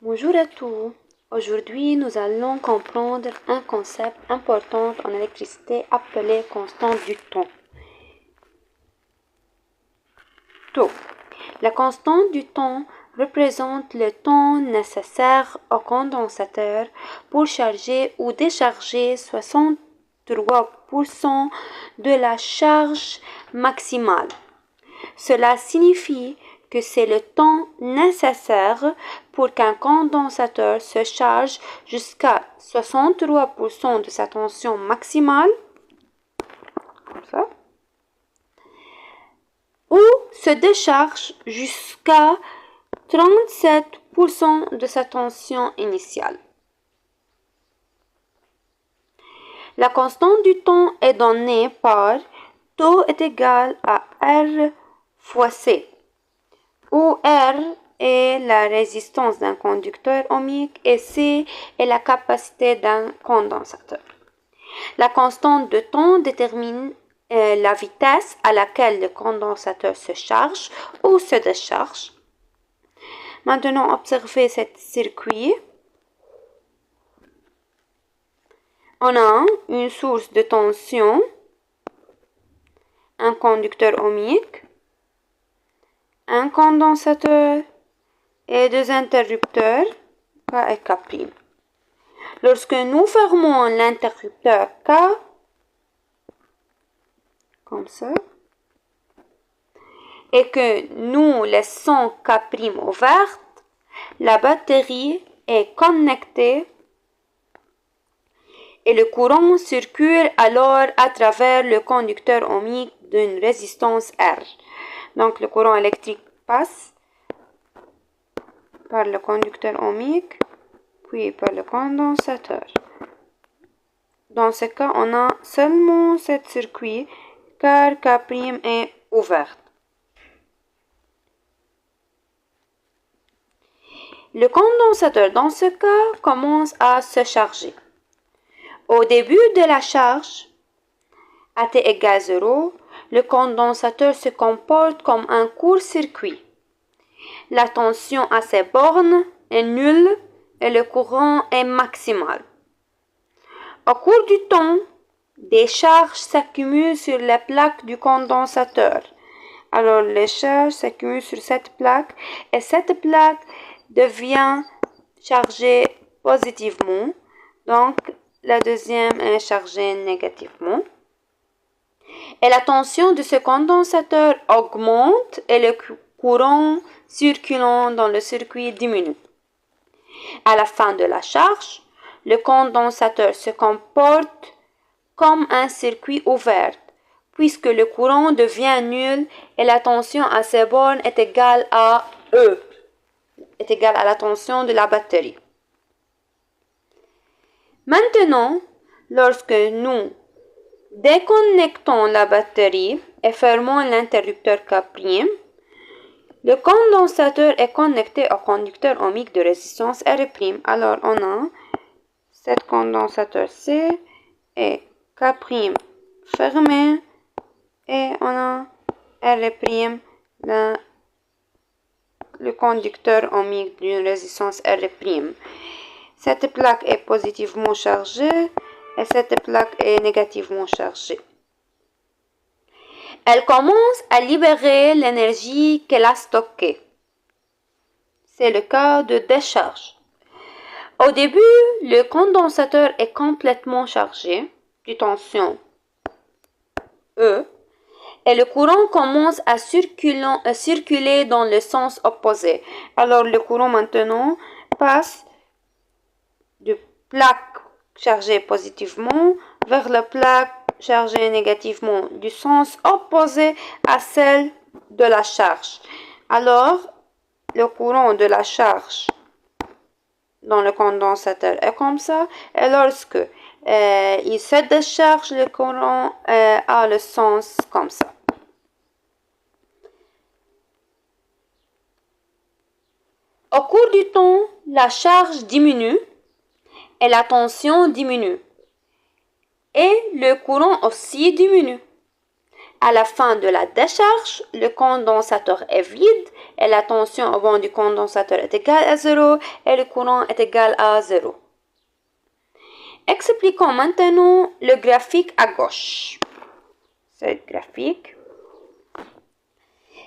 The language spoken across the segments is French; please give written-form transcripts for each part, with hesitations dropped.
Bonjour à tous. Aujourd'hui, nous allons comprendre un concept important en électricité appelé constante du temps. Taux. La constante du temps représente le temps nécessaire au condensateur pour charger ou décharger 63% de la charge maximale. Cela signifie que c'est le temps nécessaire pour qu'un condensateur se charge jusqu'à 63% de sa tension maximale, comme ça, ou se décharge jusqu'à 37% de sa tension initiale. La constante du temps est donnée par taux est égal à R fois C, où R est la résistance d'un conducteur ohmique et C est la capacité d'un condensateur. La constante de temps détermine la vitesse à laquelle le condensateur se charge ou se décharge. Maintenant, observez ce circuit. On a une source de tension, un conducteur ohmique, un condensateur et deux interrupteurs K et K'. Lorsque nous fermons l'interrupteur K, comme ça, et que nous laissons K' ouverte, la batterie est connectée et le courant circule alors à travers le conducteur ohmique d'une résistance R. Donc le courant électrique passe par le conducteur ohmique, puis par le condensateur. Dans ce cas, on a seulement ce circuit car K' est ouverte. Le condensateur, dans ce cas, commence à se charger. Au début de la charge, à T égale 0, le condensateur se comporte comme un court-circuit. La tension à ses bornes est nulle et le courant est maximal. Au cours du temps, des charges s'accumulent sur les plaques du condensateur. Alors les charges s'accumulent sur cette plaque et cette plaque devient chargée positivement. Donc la deuxième est chargée négativement. Et la tension de ce condensateur augmente et le courant circulant dans le circuit diminue. À la fin de la charge, le condensateur se comporte comme un circuit ouvert, puisque le courant devient nul et la tension à ses bornes est égale à E, est égale à la tension de la batterie. Maintenant, lorsque nous déconnectons la batterie et fermons l'interrupteur K', le condensateur est connecté au conducteur ohmique de résistance R'. Alors, on a ce condensateur C et K' fermé et on a R', le conducteur ohmique d'une résistance R'. Cette plaque est positivement chargée et cette plaque est négativement chargée. Elle commence à libérer l'énergie qu'elle a stockée. C'est le cas de décharge. Au début, le condensateur est complètement chargé de tension E et le courant commence à circuler dans le sens opposé. Alors le courant maintenant passe de plaque chargée positivement vers la plaque chargée négativement du sens opposé à celle de la charge. Alors, le courant de la charge dans le condensateur est comme ça, et lorsque il se décharge, le courant a le sens comme ça. Au cours du temps, la charge diminue et la tension diminue. Et le courant aussi diminue. À la fin de la décharge, le condensateur est vide et la tension au banc du condensateur est égale à 0 et le courant est égal à 0. Expliquons maintenant le graphique à gauche. Cette graphique.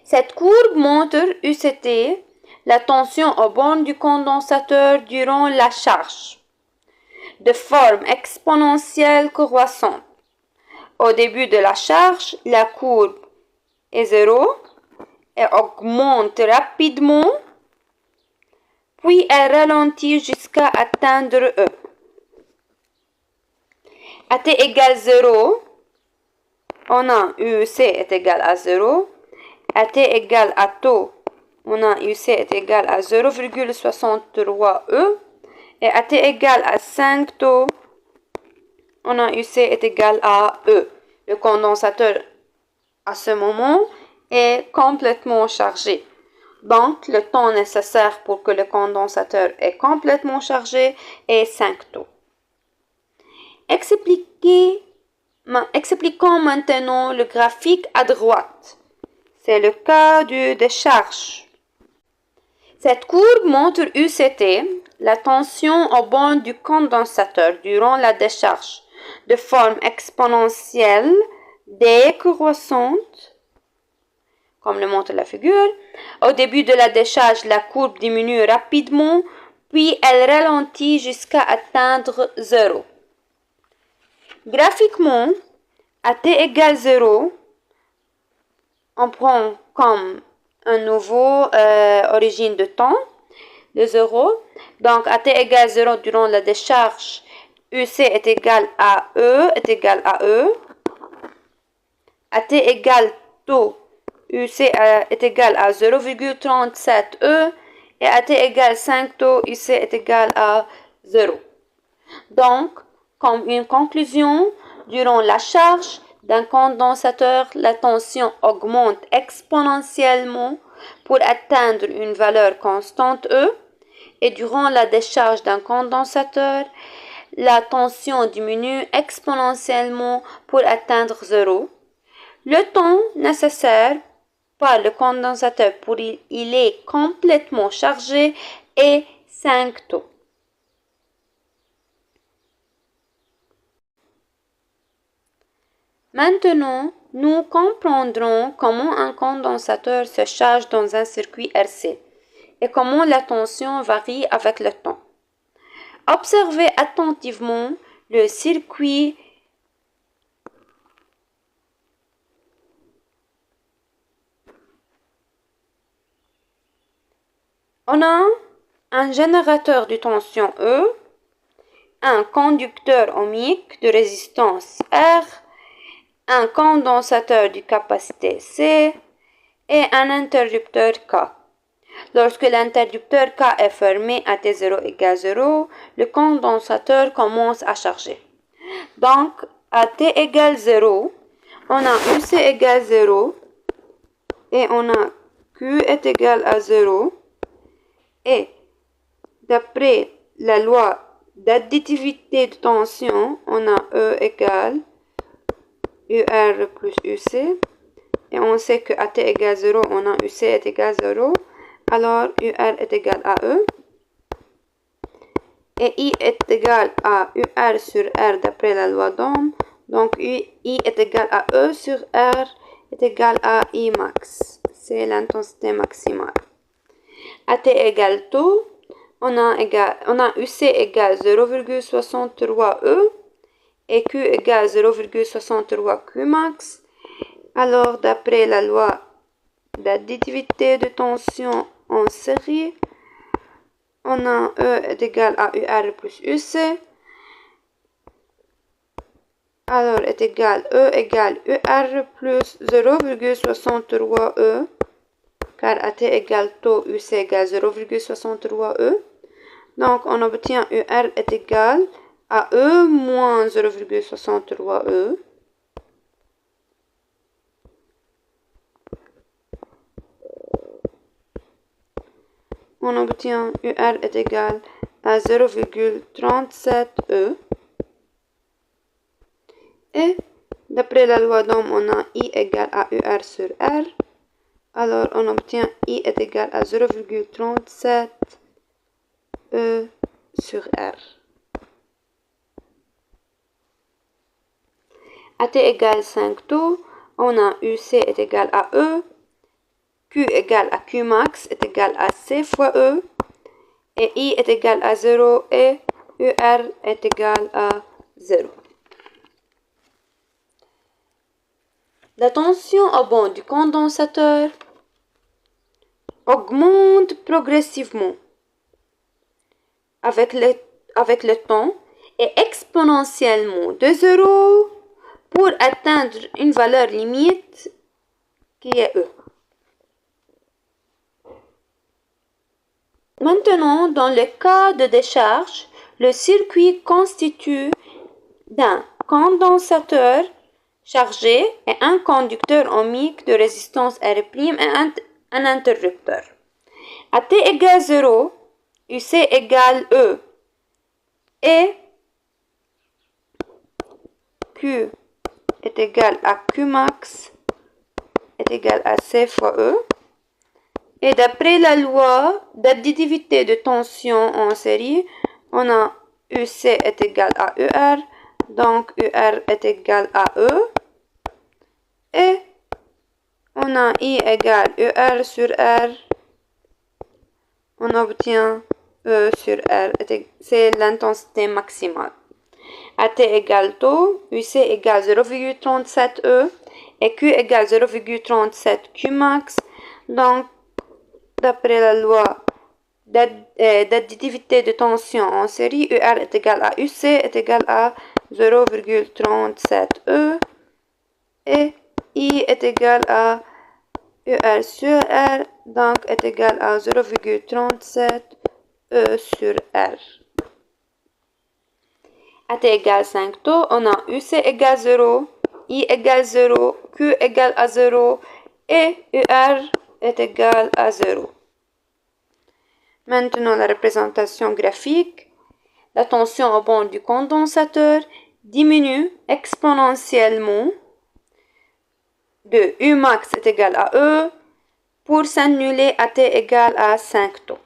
Cette courbe montre UCT, la tension au bornes du condensateur durant la charge, de forme exponentielle croissante. Au début de la charge, la courbe est 0 et augmente rapidement, puis elle ralentit jusqu'à atteindre E. À t égale 0, on a UC est égal à 0. À t égale à taux, on a UC est égal à 0,63 E. Et à t égale à 5 taux, on a UC est égal à E. Le condensateur, à ce moment, est complètement chargé. Donc, le temps nécessaire pour que le condensateur est complètement chargé est 5 taux. Expliquons maintenant le graphique à droite. C'est le cas de décharge. Cette courbe montre UCT, la tension au bornes du condensateur durant la décharge, de forme exponentielle décroissante, comme le montre la figure. Au début de la décharge, la courbe diminue rapidement, puis elle ralentit jusqu'à atteindre 0. Graphiquement, à t égale 0, on prend comme un nouveau origine de temps, de 0. Donc, à t égale 0 durant la décharge, UC est égal à E, est égal à E. À t égale taux, UC est égal à 0,37 E. Et à t égale 5 taux, UC est égal à 0. Donc, comme une conclusion, durant la charge d'un condensateur, la tension augmente exponentiellement pour atteindre une valeur constante E, et durant la décharge d'un condensateur, la tension diminue exponentiellement pour atteindre 0. Le temps nécessaire par le condensateur pour il est complètement chargé est 5 taux. Maintenant, nous comprendrons comment un condensateur se charge dans un circuit RC et comment la tension varie avec le temps. Observez attentivement le circuit On a un générateur de tension E, un conducteur ohmique de résistance R, un condensateur de capacité C et un interrupteur K. Lorsque l'interrupteur K est fermé à T0 égale 0, le condensateur commence à charger. Donc, à T égale 0, on a UC égale 0 et on a Q est égal à 0. Et d'après la loi d'additivité de tension, on a E égale UR plus UC. Et on sait que à T égale 0, on a UC est égal à 0. Alors, UR est égal à E. Et I est égal à UR sur R d'après la loi d'Ohm. Donc, I est égal à E sur R est égal à I max. C'est l'intensité maximale. À T égale taux, on a UC égale 0,63 E et Q égale 0,63 Q max. Alors, d'après la loi d'additivité de tension en série, on a E est égal à UR plus UC. Alors, est égal E égale UR plus 0,63 E. Car à T égale taux, UC égale 0,63 E. Donc, on obtient UR est égal à E moins 0,63 E. On obtient UR est égal à 0,37 E. Et D'après la loi d'Ohm, on a I égale à UR sur R. Alors, on obtient I est égal à 0,37 E sur R. À T égale 5 taux, on a UC est égal à E, Q égale à Q max est égal à C fois E, et I est égal à 0 et UR est égal à 0. La tension au banc du condensateur augmente progressivement avec le temps et exponentiellement de 0 pour atteindre une valeur limite qui est E. Maintenant, dans le cas de décharge, le circuit constitue d'un condensateur chargé et un conducteur ohmique de résistance R' et un interrupteur. À T égale 0, UC égale E et Q est égal à Q max est égal à C fois E. Et d'après la loi d'additivité de tension en série, on a UC est égal à UR, donc UR est égal à E. Et on a I égale UR sur R. On obtient E sur R, c'est l'intensité maximale. À T égale taux, UC égale 0,37 E et Q égale 0,37 Q max. Donc, d'après la loi d'additivité de tension en série, UR est égal à UC est égal à 0,37 E et I est égal à UR sur R, donc est égal à 0,37 E sur R. À T égale 5 taux, on a UC égale 0, I égale 0, Q égale à 0 et UR est égal à 0. Maintenant, la représentation graphique. La tension au banc du condensateur diminue exponentiellement de U max est égal à E pour s'annuler à T égale à 5 taux.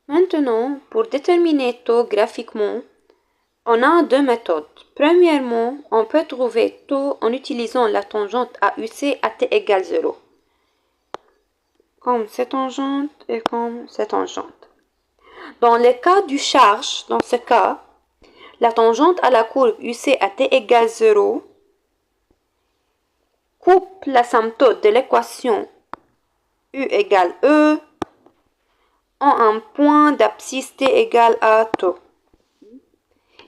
Maintenant, pour déterminer taux graphiquement, on a deux méthodes. Premièrement, on peut trouver taux en utilisant la tangente AUC à T égale 0. Comme cette tangente et comme cette tangente. Dans le cas du charge, dans ce cas, la tangente à la courbe UC à T égale 0 coupe l'asymptote de l'équation U égale E en un point d'abscisse T égale à taux.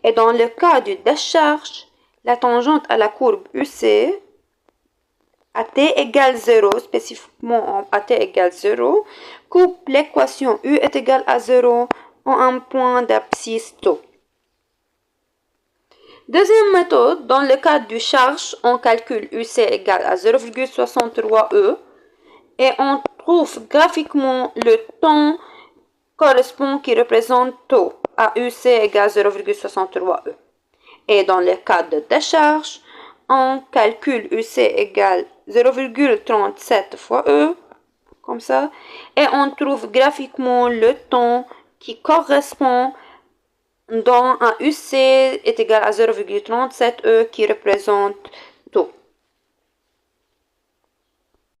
Et dans le cas du décharge, la tangente à la courbe UC à T égale 0, spécifiquement à T égale 0, coupe l'équation U est égale à 0 en un point d'abscisse taux. Deuxième méthode, dans le cas du charge, on calcule UC égale à 0,63 E et on trouve graphiquement le temps correspond qui représente taux à UC égale 0,63 E. Et dans le cas de décharge, on calcule UC égale 0,37 fois E, comme ça, et on trouve graphiquement le temps qui correspond dans un UC est égal à 0,37 E qui représente